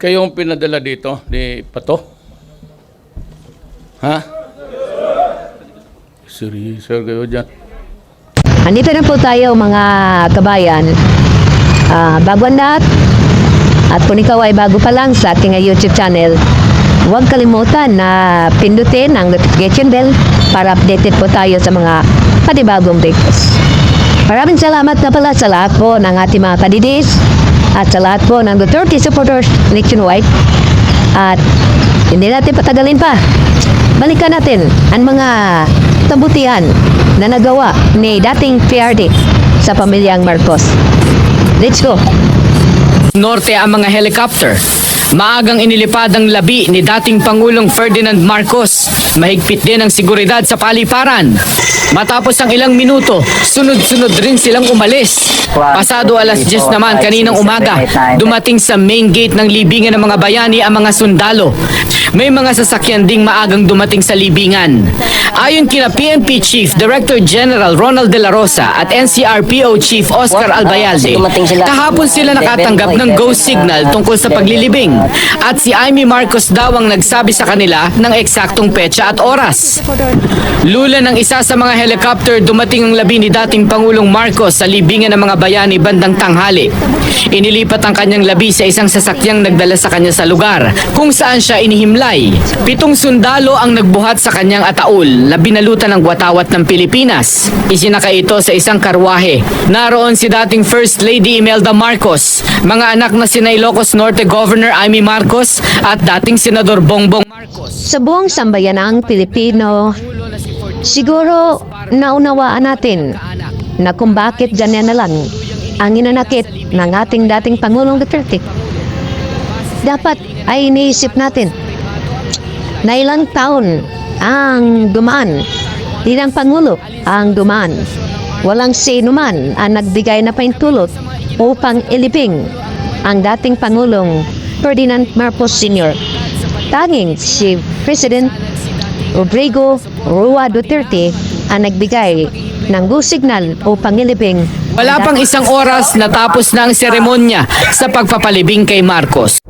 Kayong pinadala dito ni Pato? Ha? Seryoso kayo dyan? Andito na po tayo mga kabayan. Bago ang lahat, at kung ikaw ay bago pa lang sa ating YouTube channel, huwag kalimutan na pindutin ang notification bell para updated po tayo sa mga panibagong videos. Maraming salamat na pala sa lahat po ng ating mga kandidates at sa lahat po ng Duterte supporters nationwide. At hindi natin patagalin pa. Balikan natin ang mga kabutihan na nagawa ni dating PRD sa pamilyang Marcos. Let's go! Norte ang mga helicopter. Maagang inilipad ang labi ni dating Pangulong Ferdinand Marcos. Mahigpit din ang seguridad sa paliparan. Matapos ang ilang minuto, sunod-sunod rin silang umalis. Pasado alas 10 naman kaninang umaga, dumating sa main gate ng libingan ng mga bayani ang mga sundalo. May mga sasakyan ding maagang dumating sa libingan. Ayon kina PNP Chief Director General Ronald De La Rosa at NCRPO Chief Oscar Albayalde, kahapon sila nakatanggap ng go signal tungkol sa paglilibing. At si Amy Marcos daw ang nagsabi sa kanila ng eksaktong petsa at oras. Lula ng isa sa mga helicopter, dumating ang labi ni dating Pangulong Marcos sa libingan ng mga bayani bandang tanghali. Inilipat ang kanyang labi sa isang sasakyang nagdala sa kanya sa lugar kung saan siya inihimlay. 7 sundalo ang nagbuhat sa kanyang ataol na binalutan ng watawat ng Pilipinas. Isinaka ito sa isang karwahe. Naroon si dating First Lady Imelda Marcos, mga anak na sina Ilocos Norte Governor Amy Marcos at dating Senador Bongbong Marcos. Sa buong sambayanang Pilipino, siguro naunawaan natin na kung bakit ganyan na lang ang inanakit ng ating dating Pangulong Duterte. Dapat ay iniisip natin na ilang taon ang dumaan, ilang Pangulo ang dumaan. Walang sino man ang nagbigay na paintulot upang ilibing ang dating Pangulong Ferdinand Marcos Sr. Tanging si President Rodrigo Roa Duterte ang nagbigay ng go signal upang ilibing. Wala pang isang oras natapos na ang seremonya sa pagpapalibing kay Marcos.